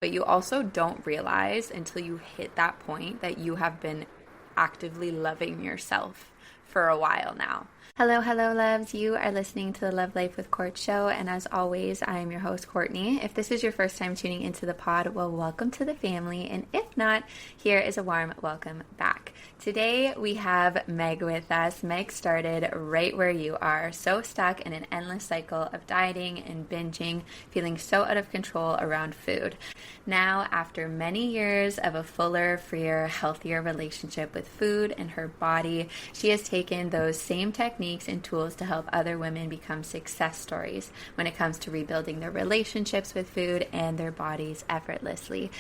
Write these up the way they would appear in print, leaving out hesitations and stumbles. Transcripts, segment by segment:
But you also don't realize until you hit that point that you have been actively loving yourself for a while now. Hello, hello, loves. You are listening to the Love Life with Court show, and as always, I am your host, Courtney. If this is your first time tuning into the pod, well, welcome to the family, and if not, here is a warm welcome back. Today, we have Meg with us. Meg started right where you are, so stuck in an endless cycle of dieting and binging, feeling so out of control around food. Now, after many years of a fuller, freer, healthier relationship with food and her body, she has taken those same techniques and tools to help other women become success stories when it comes to rebuilding their relationships with food and their bodies effortlessly.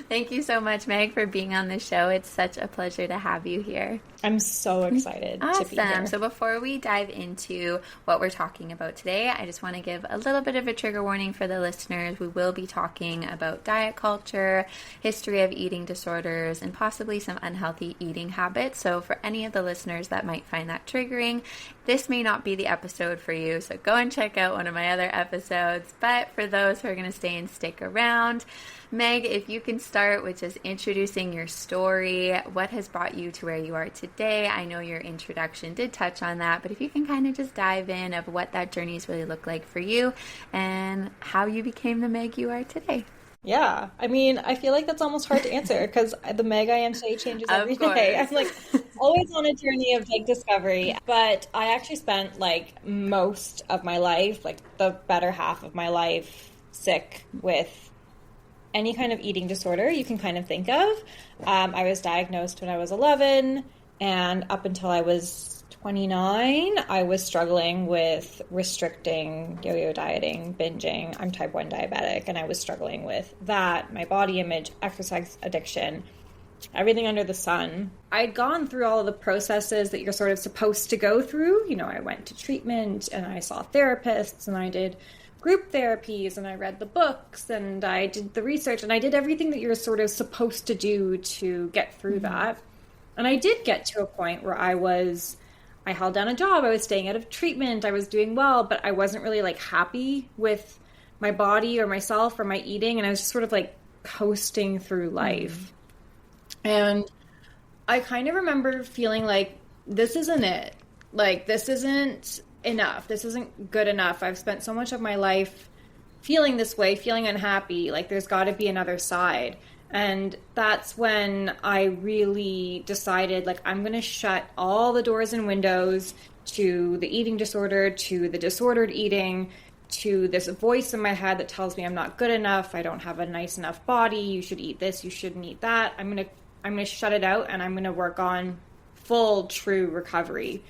Thank you so much, Meg, for being on the show. It's such a pleasure to have you here. I'm so excited to be here. So before we dive into what we're talking about today, I just want to give a little bit of a trigger warning for the listeners. We will be talking about diet culture, history of eating disorders, and possibly some unhealthy eating habits. So for any of the listeners that might find that triggering, this may not be the episode for you. So go and check out one of my other episodes. But for those who are going to stay and stick around, Meg, if you can start with just introducing your story, what has brought you to where you are today? I know your introduction did touch on that, but if you can kind of just dive in of what that journey's really looked like for you and how you became the Meg you are today. Yeah, I mean, I feel like that's almost hard to answer because the Meg I am today changes every day. I'm like always on a journey of like discovery, but I actually spent like most of my life, like the better half of my life, sick with any kind of eating disorder you can kind of think of. I was diagnosed when I was 11, and up until I was 29, I was struggling with restricting, yo-yo dieting, binging. I'm type 1 diabetic, and I was struggling with that, my body image, exercise addiction, everything under the sun. I'd gone through all of the processes that you're sort of supposed to go through. You know, I went to treatment, and I saw therapists, and I did group therapies, and I read the books, and I did the research, and I did everything that you're sort of supposed to do to get through that. And I did get to a point where I held down a job, I was staying out of treatment, I was doing well, but I wasn't really like happy with my body or myself or my eating, and I was just sort of like coasting through life. And I kind of remember feeling like, this isn't it. Like, this isn't enough. This isn't good enough. I've spent so much of my life feeling this way, feeling unhappy. Like, there's got to be another side. And that's when I really decided, like, I'm going to shut all the doors and windows to the eating disorder, to the disordered eating, to this voice in my head that tells me I'm not good enough, I don't have a nice enough body, you should eat this, you shouldn't eat that. I'm going to shut it out, and I'm going to work on full, true recovery.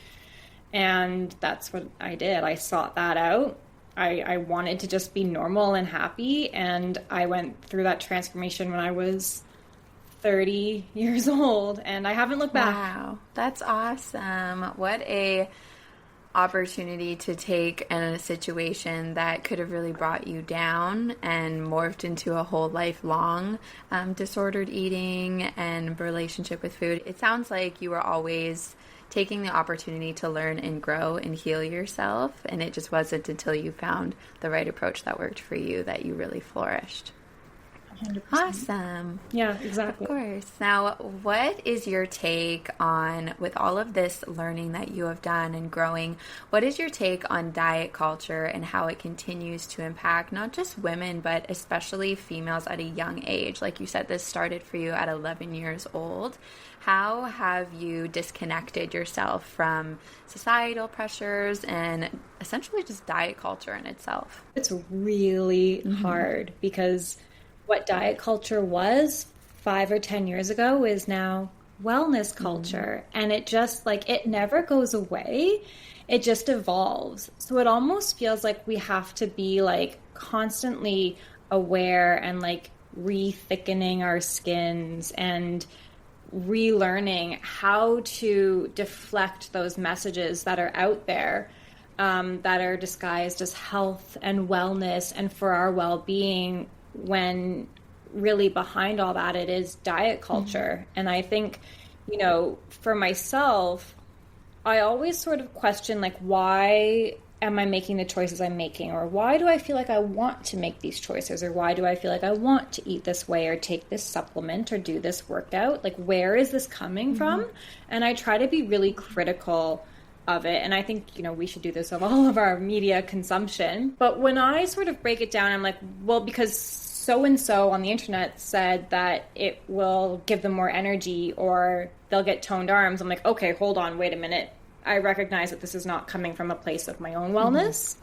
And that's what I did. I sought that out. I wanted to just be normal and happy. And I went through that transformation when I was 30 years old. And I haven't looked back. Wow, that's awesome. What a opportunity to take in a situation that could have really brought you down and morphed into a whole lifelong disordered eating and relationship with food. It sounds like you were always taking the opportunity to learn and grow and heal yourself, and it just wasn't until you found the right approach that worked for you that you really flourished. 100%. Awesome. Yeah, exactly. Of course. Now, what is your take on, with all of this learning that you have done and growing, what is your take on diet culture and how it continues to impact not just women, but especially females at a young age? Like you said, this started for you at 11 years old. How have you disconnected yourself from societal pressures and essentially just diet culture in itself? It's really hard because what diet culture was 5 or 10 years ago is now wellness culture. And it just like, it never goes away. It just evolves. So it almost feels like we have to be like constantly aware and like re-thickening our skins and relearning how to deflect those messages that are out there that are disguised as health and wellness and for our well-being, when really behind all that it is diet culture. And I think, you know, for myself, I always sort of question like why am I making the choices I'm making? Or why do I feel like I want to make these choices? Or why do I feel like I want to eat this way or take this supplement or do this workout? Like, where is this coming from? And I try to be really critical of it. And I think, we should do this of all of our media consumption. But when I sort of break it down, I'm like, well, because so-and-so on the internet said that it will give them more energy or they'll get toned arms. I'm like, okay, hold on, wait a minute. I recognize that this is not coming from a place of my own wellness.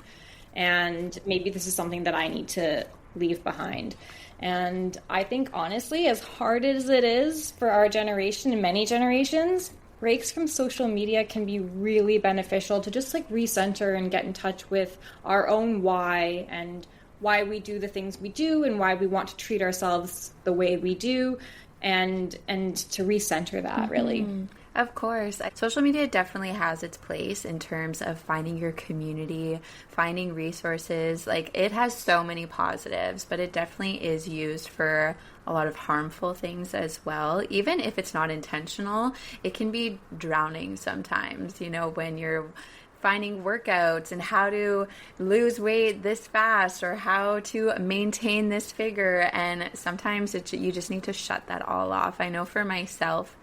And maybe this is something that I need to leave behind. And I think, honestly, as hard as it is for our generation and many generations, breaks from social media can be really beneficial to just like recenter and get in touch with our own why and why we do the things we do and why we want to treat ourselves the way we do, and to recenter that, really. Of course. Social media definitely has its place in terms of finding your community, finding resources. Like, it has so many positives, but it definitely is used for a lot of harmful things as well. Even if it's not intentional, it can be drowning sometimes, when you're finding workouts and how to lose weight this fast or how to maintain this figure. And sometimes you just need to shut that all off. I know for myself,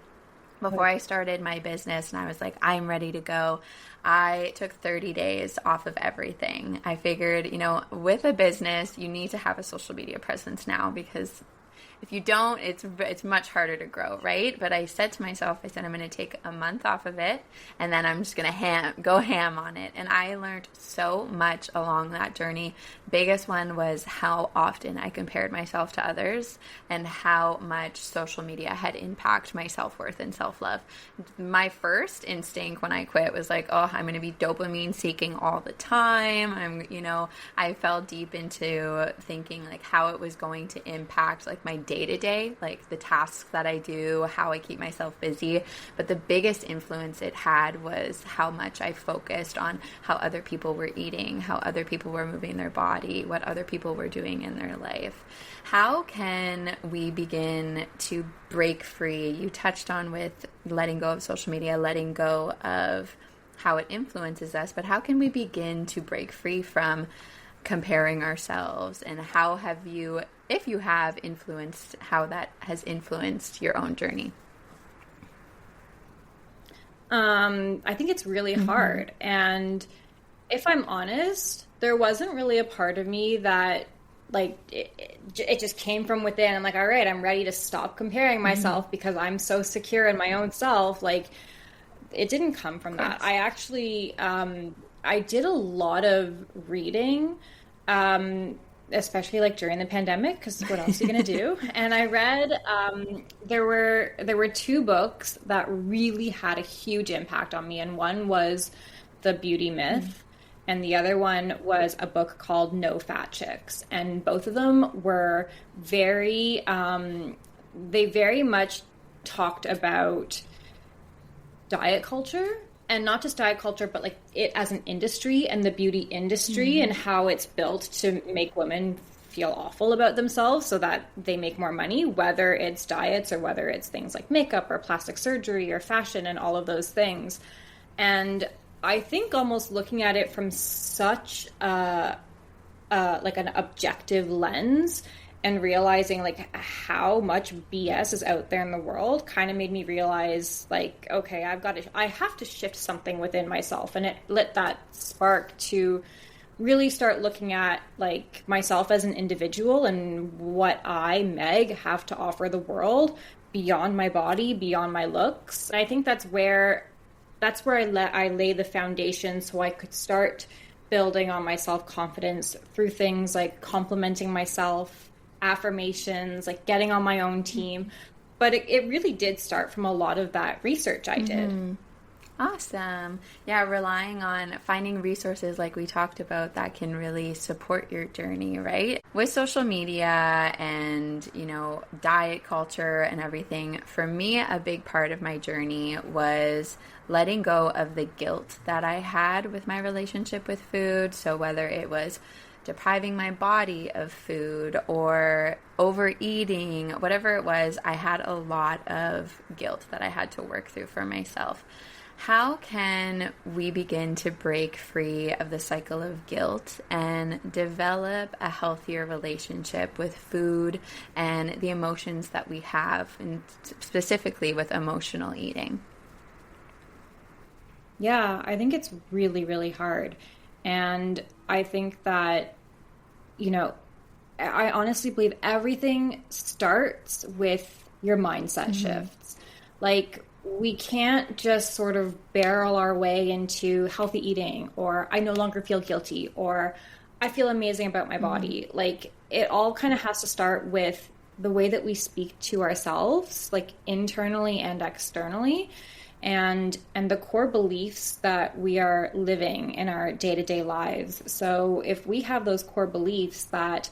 before I started my business and I was like, I'm ready to go, I took 30 days off of everything. I figured, with a business, you need to have a social media presence now, because if you don't, it's much harder to grow, right? But I said to myself, I'm going to take a month off of it, and then I'm just going to go ham on it. And I learned so much along that journey. Biggest one was how often I compared myself to others and how much social media had impacted my self-worth and self-love. My first instinct when I quit was like, oh, I'm going to be dopamine seeking all the time. I fell deep into thinking like how it was going to impact like my day-to-day, like the tasks that I do, how I keep myself busy. But the biggest influence it had was how much I focused on how other people were eating, how other people were moving their body, what other people were doing in their life. How can we begin to break free? You touched on with letting go of social media, letting go of how it influences us, but how can we begin to break free from comparing ourselves? And how have you, if you have, influenced how that has influenced your own journey? I think it's really hard. And if I'm honest, there wasn't really a part of me that like it just came from within. I'm like, all right, I'm ready to stop comparing myself because I'm so secure in my own self. Like, it didn't come from that. I actually, I did a lot of reading, especially like during the pandemic, because what else are you going to do? And I read, there were two books that really had a huge impact on me. And one was The Beauty Myth. And the other one was a book called No Fat Chicks. And both of them were very, they very much talked about diet culture, and not just diet culture, but like it as an industry and the beauty industry and how it's built to make women feel awful about themselves so that they make more money, whether it's diets or whether it's things like makeup or plastic surgery or fashion and all of those things. And I think almost looking at it from such like an objective lens and realizing like how much BS is out there in the world kind of made me realize like, okay, I have to shift something within myself. And it lit that spark to really start looking at like myself as an individual and what I, Meg, have to offer the world beyond my body, beyond my looks. And I think that's where I lay the foundation so I could start building on my self-confidence through things like complimenting myself, affirmations, like getting on my own team. But it really did start from a lot of that research I did. Awesome. Yeah, relying on finding resources like we talked about that can really support your journey, right? With social media and, diet culture and everything, for me, a big part of my journey was letting go of the guilt that I had with my relationship with food. So whether it was depriving my body of food or overeating, whatever it was, I had a lot of guilt that I had to work through for myself. How can we begin to break free of the cycle of guilt and develop a healthier relationship with food and the emotions that we have, and specifically with emotional eating? Yeah, I think it's really, really hard. And I think that, you know, I honestly believe everything starts with your mindset shifts. Like, we can't just sort of barrel our way into healthy eating, or I no longer feel guilty, or I feel amazing about my body. Like, it all kind of has to start with the way that we speak to ourselves, like internally and externally, and the core beliefs that we are living in our day-to-day lives. So if we have those core beliefs that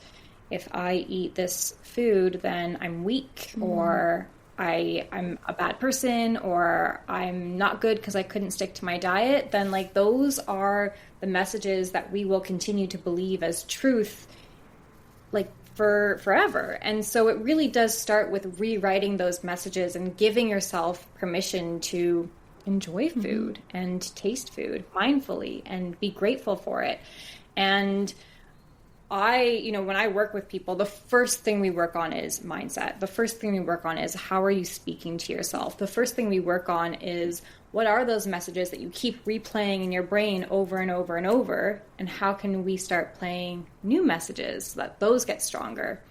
if I eat this food, then I'm weak, or I'm a bad person, or I'm not good because I couldn't stick to my diet, then like those are the messages that we will continue to believe as truth, like for forever. And so it really does start with rewriting those messages and giving yourself permission to enjoy food and taste food mindfully and be grateful for it. And when I work with people, the first thing we work on is mindset. The first thing we work on is how are you speaking to yourself? The first thing we work on is what are those messages that you keep replaying in your brain over and over and over? And how can we start playing new messages so that those get stronger?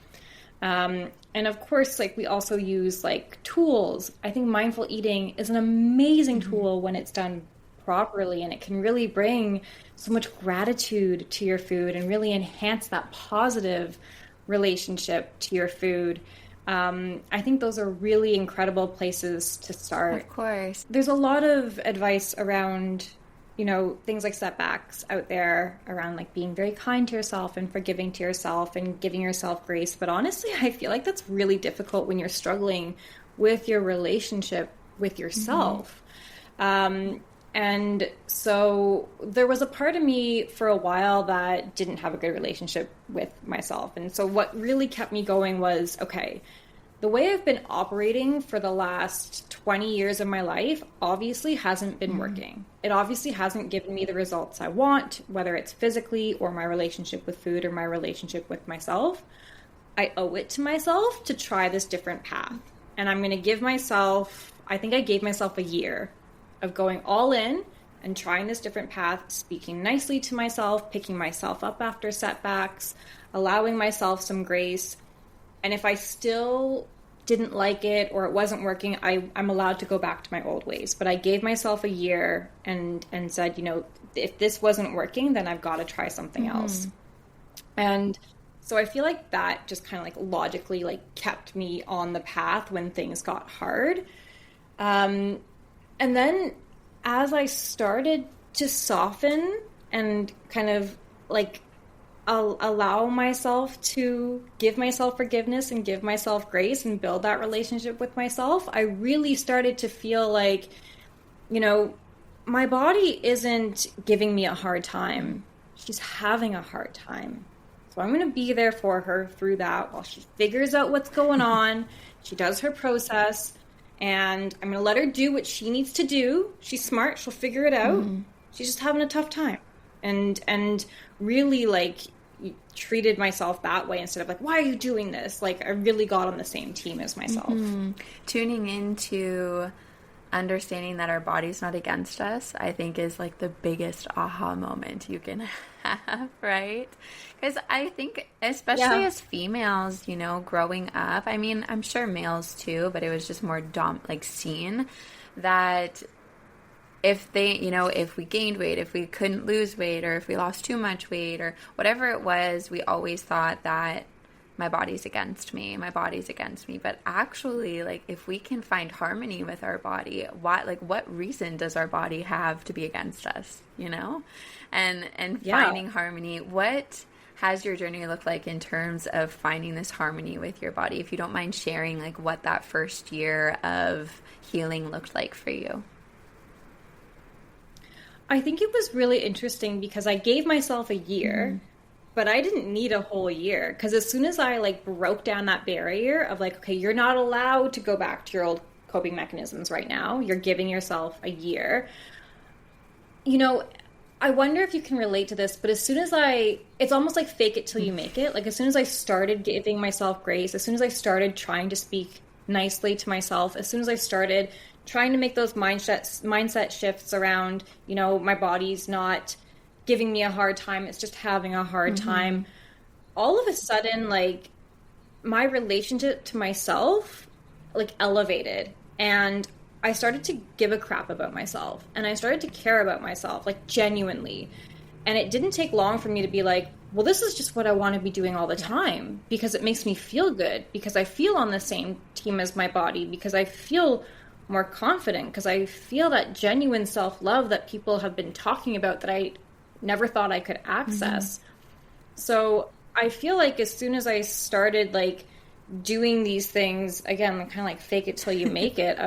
And of course, like we also use like tools. I think mindful eating is an amazing tool when it's done properly, and it can really bring so much gratitude to your food and really enhance that positive relationship to your food. I think those are really incredible places to start. Of course. There's a lot of advice around, things like setbacks out there around like being very kind to yourself and forgiving to yourself and giving yourself grace. But honestly, I feel like that's really difficult when you're struggling with your relationship with yourself. And so there was a part of me for a while that didn't have a good relationship with myself. And so what really kept me going was, okay, the way I've been operating for the last 20 years of my life obviously hasn't been working. It obviously hasn't given me the results I want, whether it's physically or my relationship with food or my relationship with myself. I owe it to myself to try this different path. And I'm going to give myself, I think I gave myself a year of going all in and trying this different path, speaking nicely to myself, picking myself up after setbacks, allowing myself some grace. And if I still didn't like it or it wasn't working, I'm allowed to go back to my old ways. But I gave myself a year and said, if this wasn't working, then I've got to try something else. And so I feel like that just kind of like logically like kept me on the path when things got hard. And then as I started to soften and kind of like allow myself to give myself forgiveness and give myself grace and build that relationship with myself, I really started to feel like, my body isn't giving me a hard time. She's having a hard time. So I'm going to be there for her through that while she figures out what's going on. She does her process. And I'm going to let her do what she needs to do. She's smart. She'll figure it out. She's just having a tough time. And really, like, treated myself that way instead of, like, why are you doing this? Like, I really got on the same team as myself. Tuning into understanding that our body's not against us, I think is, like, the biggest aha moment you can have, right? Because I think, especially as females, growing up, I mean, I'm sure males too, but it was just more seen that if they, if we gained weight, if we couldn't lose weight, or if we lost too much weight, or whatever it was, we always thought that my body's against me. But actually, like, if we can find harmony with our body, what reason does our body have to be against us, And finding harmony. What has your journey looked like in terms of finding this harmony with your body? If you don't mind sharing, like, what that first year of healing looked like for you. I think it was really interesting because I gave myself a year, but I didn't need a whole year. Because as soon as I, like, broke down that barrier of, like, okay, you're not allowed to go back to your old coping mechanisms right now. You're giving yourself a year. I wonder if you can relate to this, but as soon as it's almost like fake it till you make it. Like as soon as I started giving myself grace, as soon as I started trying to speak nicely to myself, as soon as I started trying to make those mindset shifts around, my body's not giving me a hard time, it's just having a hard time. All of a sudden, like my relationship to myself, like elevated, and I started to give a crap about myself, and I started to care about myself, like genuinely. And it didn't take long for me to be like, well, this is just what I want to be doing all the time because it makes me feel good, because I feel on the same team as my body, because I feel more confident, because I feel that genuine self-love that people have been talking about that I never thought I could access. So I feel like as soon as I started like doing these things, again, kind of like fake it till you make it,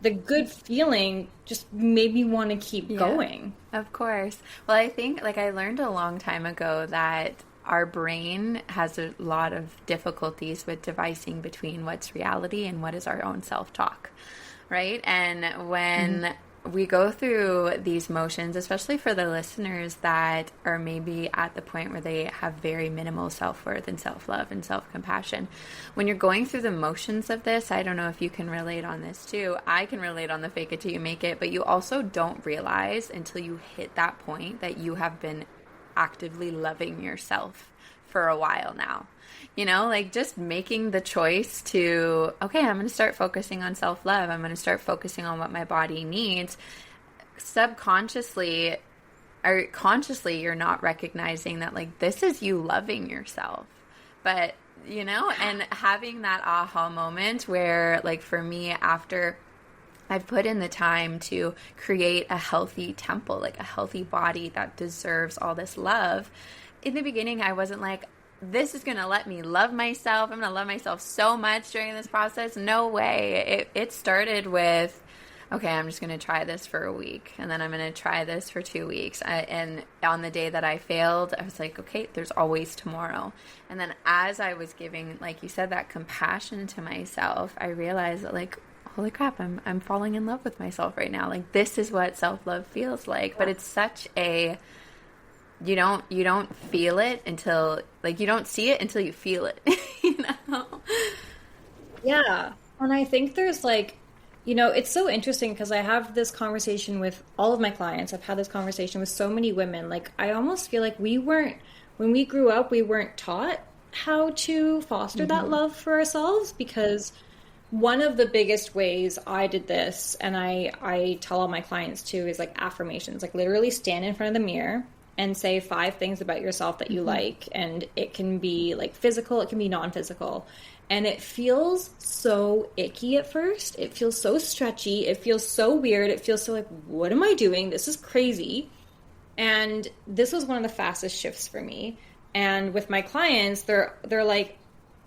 the good feeling just made me want to keep going. Of course. Well, I think like I learned a long time ago that our brain has a lot of difficulties with dividing between what's reality and what is our own self-talk, right? And when we go through these motions, especially for the listeners that are maybe at the point where they have very minimal self-worth and self-love and self-compassion. When you're going through the motions of this, I don't know if you can relate on this too. I can relate on the fake it till you make it, but you also don't realize until you hit that point that you have been actively loving yourself for a while now. Like just making the choice to, okay, I'm going to start focusing on self-love. I'm going to start focusing on what my body needs. Subconsciously or consciously, you're not recognizing that like this is you loving yourself. But, and having that aha moment where like for me, after I've put in the time to create a healthy temple, like a healthy body that deserves all this love. In the beginning, I wasn't like, this is going to let me love myself. I'm going to love myself so much during this process. No way. It started with, okay, I'm just going to try this for a week. And then I'm going to try this for 2 weeks. And on the day that I failed, I was like, okay, there's always tomorrow. And then as I was giving, like you said, that compassion to myself, I realized that like, holy crap, I'm falling in love with myself right now. Like this is what self-love feels like. But it's such a... You don't feel it until, like, you don't see it until you feel it, Yeah. And I think there's like, it's so interesting because I have this conversation with all of my clients. I've had this conversation with so many women. Like, I almost feel like when we grew up, we weren't taught how to foster that love for ourselves, because one of the biggest ways I did this, and I tell all my clients too, is like affirmations, like literally stand in front of the mirror and say 5 things about yourself that you like. And it can be like physical, it can be non-physical. And it feels so icky at first. It feels so stretchy. It feels so weird. It feels so like, what am I doing? This is crazy. And this was one of the fastest shifts for me. And with my clients, they're like,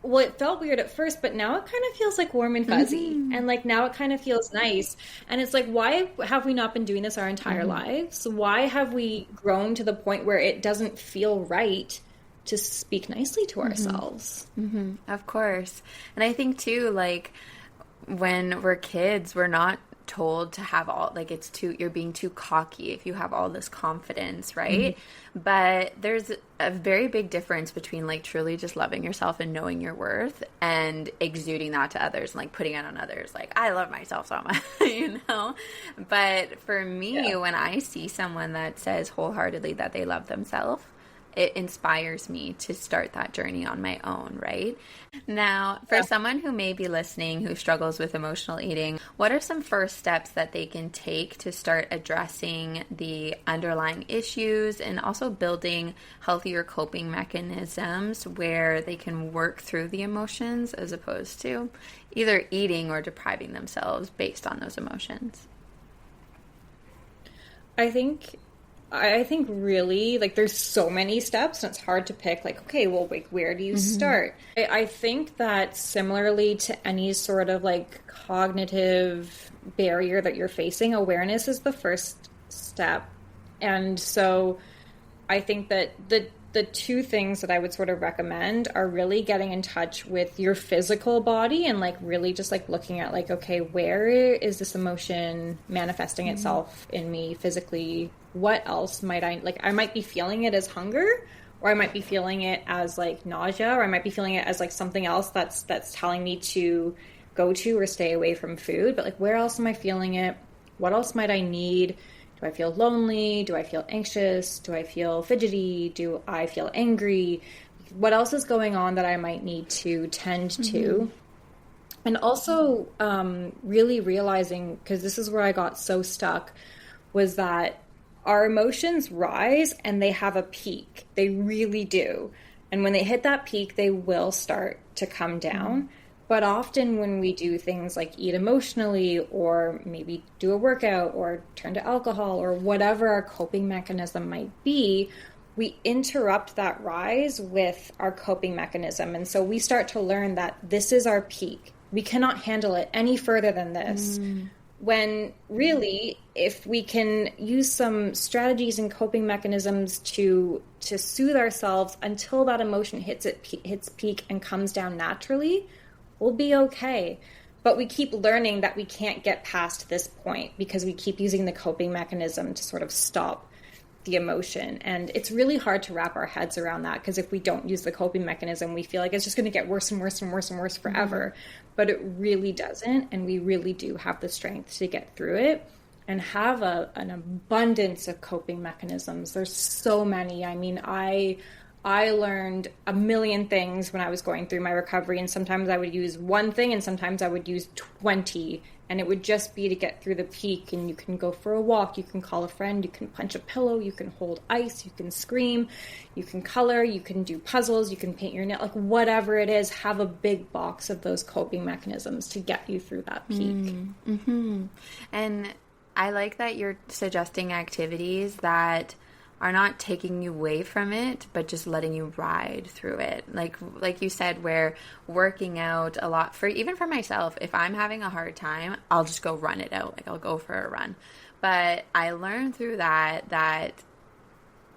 well, it felt weird at first, but now it kind of feels like warm and fuzzy. And like now it kind of feels nice. And it's like, why have we not been doing this our entire lives? Why have we grown to the point where it doesn't feel right to speak nicely to ourselves? Of course. And I think too, like when we're kids, we're not told to have all, like you're being too cocky if you have all this confidence, right? But there's a very big difference between like truly just loving yourself and knowing your worth and exuding that to others and like putting it on others. Like, I love myself so much, But for me, when I see someone that says wholeheartedly that they love themselves, it inspires me to start that journey on my own, right? Now, for someone who may be listening who struggles with emotional eating, what are some first steps that they can take to start addressing the underlying issues and also building healthier coping mechanisms where they can work through the emotions as opposed to either eating or depriving themselves based on those emotions? I think really, like, there's so many steps and it's hard to pick, like, okay, well, like, where do you start? I think that similarly to any sort of, like, cognitive barrier that you're facing, awareness is the first step. And so I think that the two things that I would sort of recommend are really getting in touch with your physical body and like really just like looking at like, okay, where is this emotion manifesting itself in me physically? What else might I might be feeling it as hunger, or I might be feeling it as like nausea, or I might be feeling it as like something else that's telling me to go to or stay away from food. But like, where else am I feeling it? What else might I need? Do I feel lonely? Do I feel anxious? Do I feel fidgety? Do I feel angry? What else is going on that I might need to tend to? And also really realizing, because this is where I got so stuck, was that our emotions rise and they have a peak. They really do. And when they hit that peak, they will start to come down. But often when we do things like eat emotionally, or maybe do a workout, or turn to alcohol, or whatever our coping mechanism might be, we interrupt that rise with our coping mechanism. And so we start to learn that this is our peak. We cannot handle it any further than this. When really, if we can use some strategies and coping mechanisms to soothe ourselves until that emotion hits peak and comes down naturally, we'll be okay. But we keep learning that we can't get past this point because we keep using the coping mechanism to sort of stop the emotion. And it's really hard to wrap our heads around that, because if we don't use the coping mechanism, we feel like it's just going to get worse and worse and worse and worse forever. But it really doesn't. And we really do have the strength to get through it and have an abundance of coping mechanisms. There's so many. I mean, I learned a million things when I was going through my recovery, and sometimes I would use one thing and sometimes I would use 20, and it would just be to get through the peak. And you can go for a walk, you can call a friend, you can punch a pillow, you can hold ice, you can scream, you can color, you can do puzzles, you can paint your nail, like whatever it is, have a big box of those coping mechanisms to get you through that peak. And I like that you're suggesting activities that are not taking you away from it, but just letting you ride through it. Like you said, where working out a lot, even for myself, if I'm having a hard time, I'll just go run it out. Like I'll go for a run. But I learned through that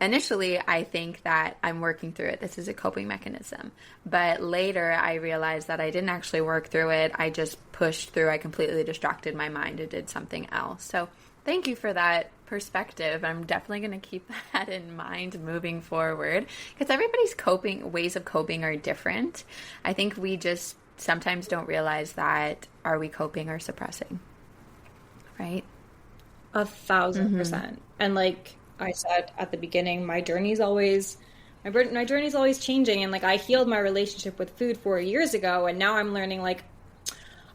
initially I think that I'm working through it. This is a coping mechanism. But later I realized that I didn't actually work through it. I just pushed through. I completely distracted my mind and did something else. So thank you for that perspective. I'm definitely going to keep that in mind moving forward, because everybody's ways of coping are different. I think we just sometimes don't realize that, are we coping or suppressing? Right? 1,000%. And like I said at the beginning, my journey's always changing. And like I healed my relationship with food 4 years ago, and now I'm learning like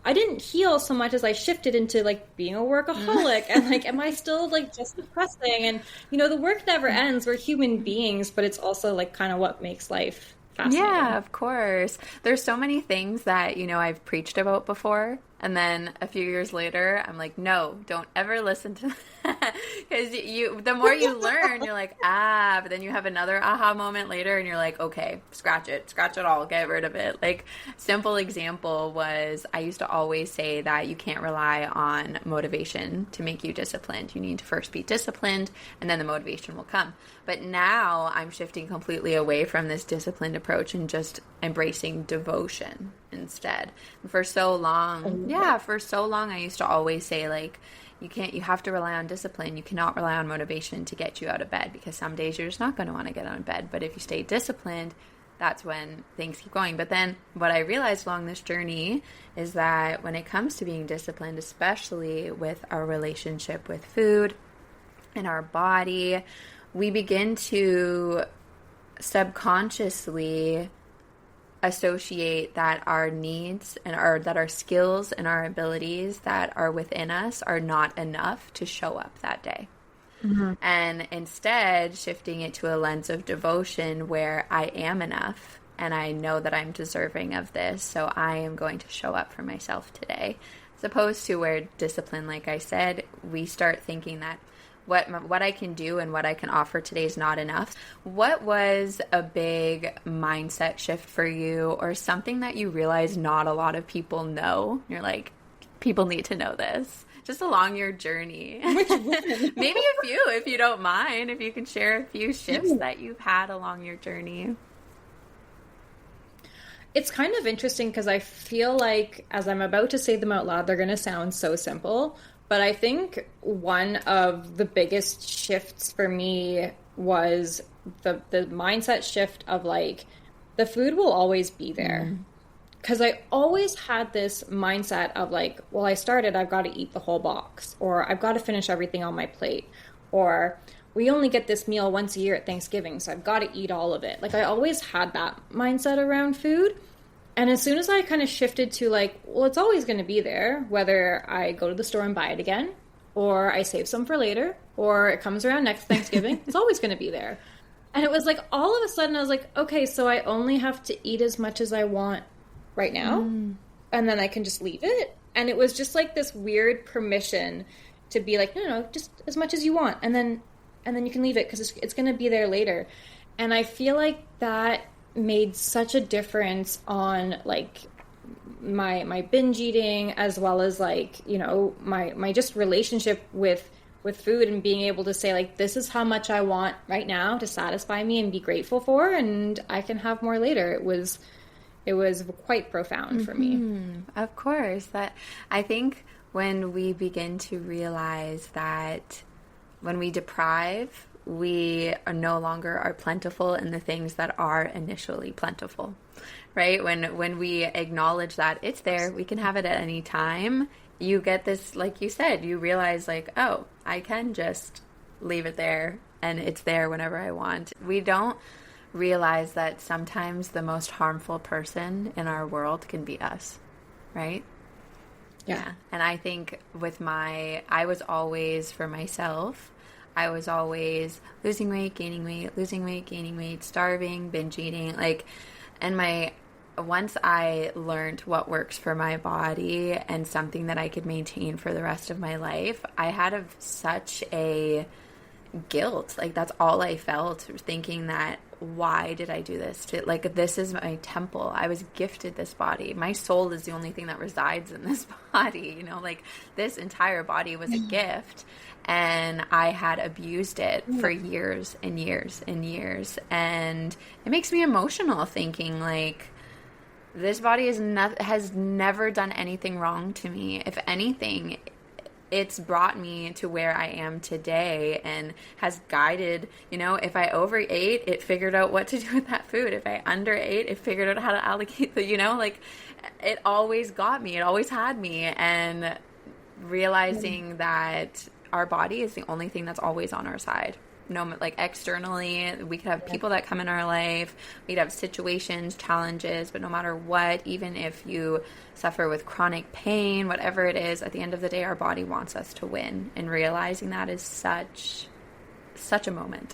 I didn't heal so much as I shifted into like being a workaholic and like, am I still like just depressing? And you know, the work never ends. We're human beings, but it's also like kind of what makes life fascinating. Yeah, of course. There's so many things that, you know, I've preached about before. And then a few years later, I'm like, no, don't ever listen to that. Because the more you learn, you're like, but then you have another aha moment later and you're like, okay, scratch it all, get rid of it. Like, simple example was, I used to always say that you can't rely on motivation to make you disciplined. You need to first be disciplined and then the motivation will come. But now I'm shifting completely away from this disciplined approach and just embracing devotion instead. And for so long, I used to always say like, you have to rely on discipline. You cannot rely on motivation to get you out of bed, because some days you're just not going to want to get out of bed. But if you stay disciplined, that's when things keep going. But then what I realized along this journey is that when it comes to being disciplined, especially with our relationship with food and our body, we begin to subconsciously associate that our needs and that our skills and our abilities that are within us are not enough to show up that day. And instead shifting it to a lens of devotion where I am enough and I know that I'm deserving of this, so I am going to show up for myself today. As opposed to where discipline, like I said, we start thinking that what I can do and what I can offer today is not enough. What was a big mindset shift for you, or something that you realize not a lot of people know? You're like, people need to know this. just along your journey. Which one? Maybe a few, if you don't mind, if you can share a few shifts that you've had along your journey. It's kind of interesting because I feel like as I'm about to say them out loud, they're going to sound so simple. But I think one of the biggest shifts for me was the mindset shift of like, the food will always be there. Because I always had this mindset of like, well, I started, I've got to eat the whole box, or I've got to finish everything on my plate, or we only get this meal once a year at Thanksgiving, so I've got to eat all of it. Like I always had that mindset around food. And as soon as I kind of shifted to like, well, it's always going to be there, whether I go to the store and buy it again, or I save some for later, or it comes around next Thanksgiving, it's always going to be there. And it was like, all of a sudden I was like, okay, so I only have to eat as much as I want right now, and then I can just leave it. And it was just like this weird permission to be like, no, just as much as you want, and then you can leave it because it's going to be there later. And I feel like that made such a difference on like my binge eating, as well as like, you know, my just relationship with food, and being able to say like, this is how much I want right now to satisfy me and be grateful for, and I can have more later. It was quite profound for me. Of course. That I think when we begin to realize that when we deprive, we are no longer are plentiful in the things that are initially plentiful, right? When we acknowledge that it's there, we can have it at any time. You get this, like you said, you realize like, oh, I can just leave it there and it's there whenever I want. We don't realize that sometimes the most harmful person in our world can be us, right? Yeah. And I think I was always, for myself, I was always losing weight, gaining weight, starving, binge eating, once I learned what works for my body and something that I could maintain for the rest of my life, I had such a guilt. Like, that's all I felt, thinking that, why did I do this? This is my temple. I was gifted this body. My soul is the only thing that resides in this body. You know, like, this entire body was a gift, and I had abused it for years and years and years. And it makes me emotional thinking, like, this body has never done anything wrong to me. If anything, it's brought me to where I am today and has guided, you know, if I overate, it figured out what to do with that food. If I underate, it figured out how to allocate the, you know, like, it always got me. It always had me. And realizing that our body is the only thing that's always on our side. No, like, externally, we could have people that come in our life, we'd have situations, challenges, but no matter what, even if you suffer with chronic pain, whatever it is, at the end of the day, our body wants us to win. And realizing that is such a moment.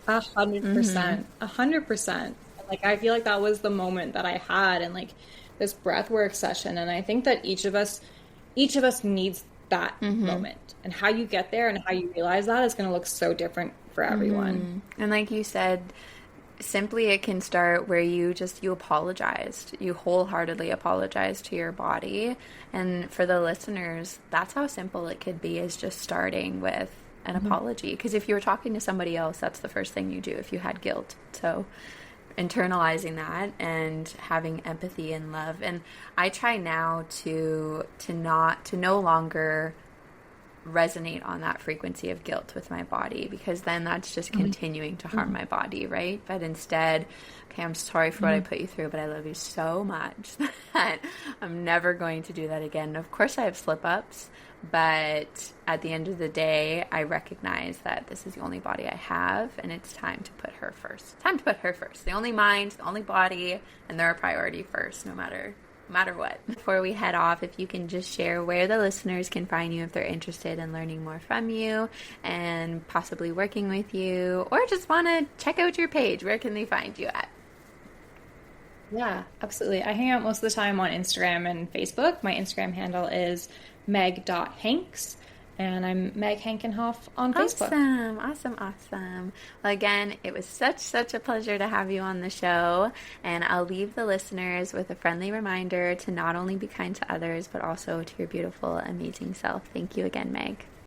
100%. 100%. Like, I feel like that was the moment that I had in, like, this breath work session. And I think that each of us needs that moment, and how you get there and how you realize that is going to look so different for everyone. And like you said, simply it can start where you apologized. You wholeheartedly apologized to your body. And for the listeners, that's how simple it could be, is just starting with an apology. Because if you were talking to somebody else, that's the first thing you do if you had guilt. So internalizing that and having empathy and love. And I try now to no longer resonate on that frequency of guilt with my body, because then that's just continuing to harm my body, right? But instead, okay, I'm sorry for what I put you through, but I love you so much that I'm never going to do that again. Of course I have slip-ups, but at the end of the day, I recognize that this is the only body I have, and it's time to put her first. The only mind, the only body, and they're a priority first, no matter what. Before we head off, if you can just share where the listeners can find you if they're interested in learning more from you and possibly working with you, or just want to check out your page, where can they find you at? Yeah, absolutely. I hang out most of the time on Instagram and Facebook. My Instagram handle is meg.henks. And I'm Meg Henkenhoff on Facebook. Awesome. Well, again, it was such a pleasure to have you on the show. And I'll leave the listeners with a friendly reminder to not only be kind to others, but also to your beautiful, amazing self. Thank you again, Meg.